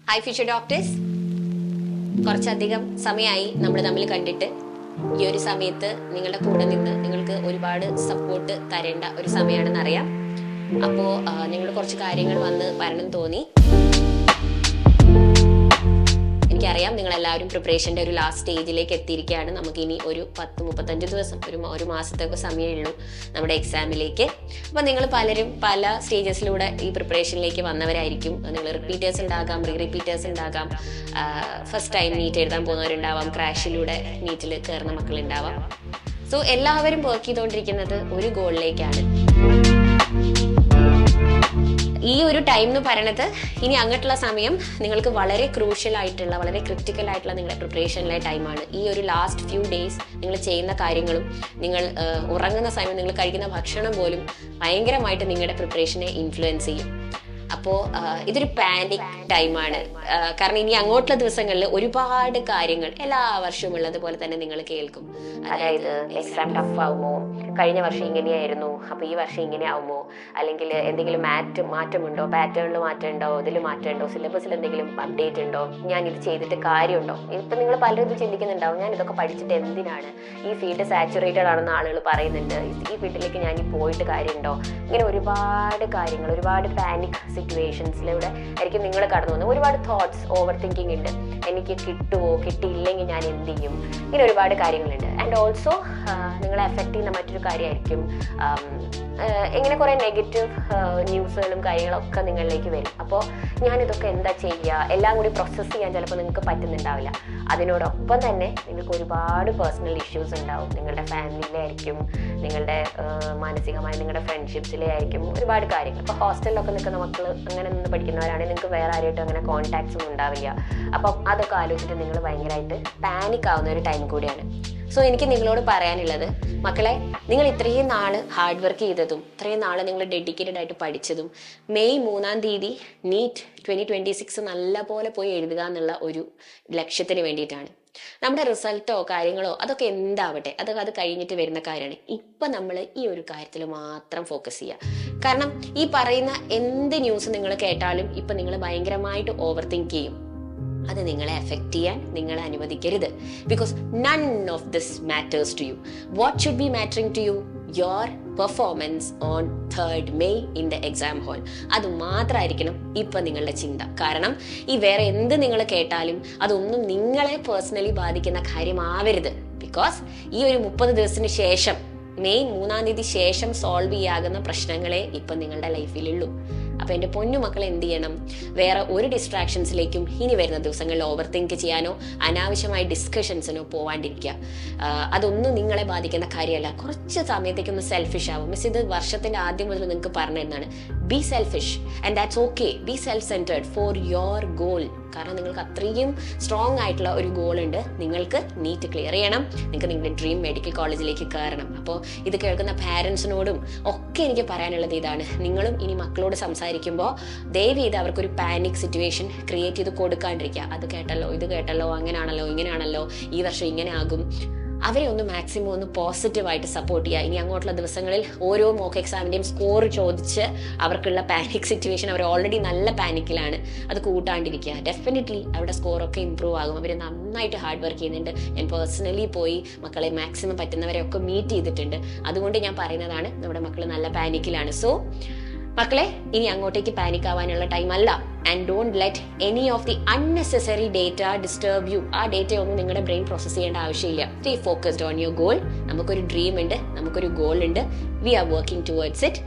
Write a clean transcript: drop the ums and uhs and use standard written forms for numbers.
Hi future doctors, കുറച്ചധികം സമയമായി നമ്മൾ തമ്മിൽ കണ്ടിട്ട്. ഈ ഒരു സമയത്ത് നിങ്ങളുടെ കൂടെ നിന്ന് നിങ്ങൾക്ക് ഒരുപാട് സപ്പോർട്ട് തരേണ്ട ഒരു സമയമാണെന്നറിയാം. അപ്പോൾ നിങ്ങൾ കുറച്ച് കാര്യങ്ങൾ വന്ന് പറയണം തോന്നി. എനിക്കറിയാം നിങ്ങളെല്ലാവരും പ്രിപ്പറേഷൻ്റെ ഒരു ലാസ്റ്റ് സ്റ്റേജിലേക്ക് എത്തിയിരിക്കുകയാണ്. നമുക്കിനി ഒരു 10-35 ദിവസം, ഒരു മാസത്തൊക്കെ സമയമേ ഉള്ളൂ നമ്മുടെ എക്സാമിലേക്ക്. അപ്പം നിങ്ങൾ പലരും പല സ്റ്റേജസിലൂടെ ഈ പ്രിപ്പറേഷനിലേക്ക് വന്നവരായിരിക്കും. നിങ്ങൾ റിപ്പീറ്റേഴ്സ് ഉണ്ടാകാം, റിപ്പീറ്റേഴ്സ് ഉണ്ടാകാം, ഫസ്റ്റ് ടൈം നീറ്റ് എഴുതാൻ പോകുന്നവരുണ്ടാവാം, ക്രാഷിലൂടെ നീറ്റിൽ കയറുന്ന മക്കളുണ്ടാവാം. സോ എല്ലാവരും വർക്ക് ചെയ്തുകൊണ്ടിരിക്കുന്നത് ഒരു ഗോളിലേക്കാണ്. ഈ ഒരു ടൈം എന്ന് പറയണത് ഇനി അങ്ങോട്ടുള്ള സമയം നിങ്ങൾക്ക് വളരെ ക്രൂഷ്യൽ ആയിട്ടുള്ള, വളരെ ക്രിട്ടിക്കൽ ആയിട്ടുള്ള നിങ്ങളുടെ പ്രിപ്പറേഷനിലെ ടൈമാണ്. ഈ ഒരു ലാസ്റ്റ് ഫ്യൂ ഡേയ്സ് നിങ്ങൾ ചെയ്യുന്ന കാര്യങ്ങളും നിങ്ങൾ ഉറങ്ങുന്ന സമയം നിങ്ങൾ കഴിക്കുന്ന ഭക്ഷണം പോലും ഭയങ്കരമായിട്ട് നിങ്ങളുടെ പ്രിപ്പറേഷനെ ഇൻഫ്ലുവൻസ് ചെയ്യും. അപ്പോൾ ഇതൊരു പാനിക് ടൈമാണ്. കാരണം ഇനി അങ്ങോട്ടുള്ള ദിവസങ്ങളിൽ ഒരുപാട് കാര്യങ്ങൾ എല്ലാ വർഷവും ഉള്ളതുപോലെ തന്നെ നിങ്ങൾ കേൾക്കും. അതായത് എക്സാം ടഫ് ആവുമോ, കഴിഞ്ഞ വർഷം ഇങ്ങനെയായിരുന്നു അപ്പോൾ ഈ വർഷം ഇങ്ങനെ ആവുമോ, അല്ലെങ്കിൽ എന്തെങ്കിലും മാറ്റമുണ്ടോ, പാറ്റേണിൽ മാറ്റമുണ്ടോ, ഇതിൽ മാറ്റമുണ്ടോ, സിലബസിൽ എന്തെങ്കിലും അപ്ഡേറ്റ് ഉണ്ടോ, ഞാൻ ഇത് ചെയ്തിട്ട് കാര്യമുണ്ടോ. ഇപ്പം നിങ്ങൾ പലരും ഇത് ചിന്തിക്കുന്നുണ്ടാവും, ഞാൻ ഇതൊക്കെ പഠിച്ചിട്ട് എന്തിനാണ്, ഈ ഫീൽഡ് സാച്ചുറേറ്റഡ് ആണെന്ന് ആളുകൾ പറയുന്നുണ്ട്, ഈ ഫീൽഡിലേക്ക് ഞാൻ ഈ പോയിട്ട് കാര്യമുണ്ടോ. ഇങ്ങനെ ഒരുപാട് കാര്യങ്ങൾ, ഒരുപാട് പാനിക് സിറ്റുവേഷൻസിലൂടെ ആയിരിക്കും നിങ്ങൾ കടന്നു പോകുന്നത്. ഒരുപാട് തോട്ട്സ്, ഓവർ തിങ്കിങ് ഉണ്ട്. എനിക്ക് കിട്ടുമോ, കിട്ടിയില്ലെങ്കിൽ ഞാൻ എന്ത് ചെയ്യും, ഇങ്ങനെ ഒരുപാട് കാര്യങ്ങളുണ്ട്. ആൻഡ് ഓൾസോ നിങ്ങളെ എഫക്റ്റ് ചെയ്യുന്ന മറ്റൊരു കാര്യമായിരിക്കും ഇങ്ങനെ കുറേ നെഗറ്റീവ് ന്യൂസുകളും കാര്യങ്ങളൊക്കെ നിങ്ങളിലേക്ക് വരും. അപ്പോൾ ഞാനിതൊക്കെ എന്താ ചെയ്യുക, എല്ലാം കൂടി പ്രോസസ്സ് ചെയ്യാൻ ചിലപ്പോൾ നിങ്ങൾക്ക് പറ്റുന്നുണ്ടാവില്ല. അതിനോടൊപ്പം തന്നെ നിങ്ങൾക്ക് ഒരുപാട് പേഴ്സണൽ ഇഷ്യൂസ് ഉണ്ടാവും. നിങ്ങളുടെ ഫാമിലിയിലായിരിക്കും, നിങ്ങളുടെ മാനസികമായി നിങ്ങളുടെ ഫ്രണ്ട്ഷിപ്സിലെ ആയിരിക്കും, ഒരുപാട് കാര്യങ്ങൾ. ഇപ്പോൾ ഹോസ്റ്റലിലൊക്കെ നിൽക്കുന്ന മക്കൾ അങ്ങനെ നിന്ന് പഠിക്കുന്നവരാണെങ്കിൽ നിങ്ങൾക്ക് വേറെ ആരുമായിട്ടും അങ്ങനെ കോൺടാക്ട്സ് ഒന്നും ഉണ്ടാവില്ല. അപ്പം അതൊക്കെ ആലോചിച്ചിട്ട് നിങ്ങൾ ഭയങ്കരമായിട്ട് പാനിക് ആവുന്ന ഒരു ടൈം കൂടിയാണ്. സോ എനിക്ക് നിങ്ങളോട് പറയാനുള്ളത്, മക്കളെ, നിങ്ങൾ ഇത്രയും നാൾ ഹാർഡ് വർക്ക് ചെയ്തതും ഇത്രയും നാൾ നിങ്ങൾ ഡെഡിക്കേറ്റഡ് ആയിട്ട് പഠിച്ചതും മെയ് 3-ാം തീയതി നീറ്റ് 2026 നല്ല പോലെ പോയി എഴുതുക എന്നുള്ള ഒരു ലക്ഷ്യത്തിന് വേണ്ടിയിട്ടാണ്. നമ്മുടെ റിസൾട്ടോ കാര്യങ്ങളോ അതൊക്കെ എന്താവട്ടെ, അതൊക്കെ അത് കഴിഞ്ഞിട്ട് വരുന്ന കാര്യമാണ്. ഇപ്പം നമ്മൾ ഈ ഒരു കാര്യത്തിൽ മാത്രം ഫോക്കസ് ചെയ്യുക. കാരണം ഈ പറയുന്ന എന്ത് ന്യൂസ് നിങ്ങൾ കേട്ടാലും ഇപ്പം നിങ്ങൾ ഭയങ്കരമായിട്ട് ഓവർ തിങ്ക് ചെയ്യും. അത് നിങ്ങളെ എഫക്റ്റ് ചെയ്യാൻ നിങ്ങൾ അനുവദിക്കരുത്. Because none of this matters to you. What should be mattering to you? Your performance on 3rd May in the exam hall. അത് മാത്രമായിരിക്കണം ഇപ്പം നിങ്ങളുടെ ചിന്ത. കാരണം ഈ വേറെ എന്ത് നിങ്ങൾ കേട്ടാലും അതൊന്നും നിങ്ങളെ പേഴ്സണലി ബാധിക്കുന്ന കാര്യമാവരുത്. ബിക്കോസ് ഈ ഒരു 30 ദിവസത്തിന് ശേഷം, മെയ് 3-ാം തീയതി ശേഷം സോൾവ് ചെയ്യാകുന്ന പ്രശ്നങ്ങളെ ഇപ്പം നിങ്ങളുടെ ലൈഫിലുള്ളൂ. അപ്പം എൻ്റെ പൊന്നു മക്കളെ എന്ത് ചെയ്യണം? വേറെ ഒരു ഡിസ്ട്രാക്ഷൻസിലേക്കും ഇനി വരുന്ന ദിവസങ്ങളിൽ ഓവർ തിങ്ക് ചെയ്യാനോ അനാവശ്യമായ ഡിസ്കഷൻസിനോ പോവാണ്ടിരിക്കുക. അതൊന്നും നിങ്ങളെ ബാധിക്കുന്ന കാര്യമല്ല. കുറച്ച് സമയത്തേക്കൊന്ന് സെൽഫിഷ് ആവും. മിസ് ഇത് വർഷത്തിൻ്റെ ആദ്യം മുതൽ നിങ്ങൾക്ക് പറഞ്ഞു തരുന്നതാണ്. B selfish and that's okay. Be self centred four your goal. കാരണം നിങ്ങൾക്ക് അത്രയും സ്ട്രോങ് ആയിട്ടുള്ള ഒരു ഗോൾ ഉണ്ട്. നിങ്ങൾക്ക് നീറ്റ് ക്ലിയർ ചെയ്യണം, നിങ്ങൾക്ക് നിങ്ങളുടെ ഡ്രീം മെഡിക്കൽ കോളേജിലേക്ക് കയറണം. അപ്പോൾ ഇത് കേൾക്കുന്ന പാരൻസിനോടും ഒക്കെ എനിക്ക് പറയാനുള്ളത് ഇതാണ്, നിങ്ങളും ഇനി മക്കളോട് സംസാരിക്കുമ്പോൾ ദയവ് ചെയ്ത് അവർക്കൊരു പാനിക് സിറ്റുവേഷൻ ക്രിയേറ്റ് ചെയ്ത് കൊടുക്കാണ്ടിരിക്കുക. അത് കേട്ടല്ലോ, ഇത് കേട്ടല്ലോ, അങ്ങനെയാണല്ലോ, ഇങ്ങനെയാണല്ലോ, ഈ വർഷം ഇങ്ങനെ ആകും. അവരെ ഒന്ന് മാക്സിമം ഒന്ന് പോസിറ്റീവായിട്ട് സപ്പോർട്ട് ചെയ്യുക. ഇനി അങ്ങോട്ടുള്ള ദിവസങ്ങളിൽ ഓരോ മോക്ക് എക്സാമിൻ്റെയും സ്കോർ ചോദിച്ച് അവർക്കുള്ള പാനിക് സിറ്റുവേഷൻ, അവർ ഓൾറെഡി നല്ല പാനിക്കിലാണ്, അത് കൂട്ടാണ്ടിരിക്കുക. ഡെഫിനറ്റ്ലി അവരുടെ സ്കോറൊക്കെ ഇമ്പ്രൂവ് ആകും. അവർ നന്നായിട്ട് ഹാർഡ് വർക്ക് ചെയ്യുന്നുണ്ട്. ഞാൻ പേഴ്സണലി പോയി മക്കളെ മാക്സിമം പറ്റുന്നവരെയൊക്കെ മീറ്റ് ചെയ്തിട്ടുണ്ട്. അതുകൊണ്ട് ഞാൻ പറയുന്നതാണ്, നമ്മുടെ മക്കൾ നല്ല പാനിക്കിലാണ്. സോ മക്കളെ, ഇനി അങ്ങോട്ടേക്ക് പാനിക് ആവാനുള്ള ടൈം അല്ല. And don't let any of the unnecessary data disturb you. ആ ഡേറ്റ ഒന്നും നിങ്ങളുടെ ബ്രെയിൻ പ്രോസസ് ചെയ്യേണ്ട ആവശ്യമില്ല. Stay focused on your goal. നമുക്കൊരു ഡ്രീം ഉണ്ട്, നമുക്കൊരു ഗോൾ ഉണ്ട്. We are working towards it.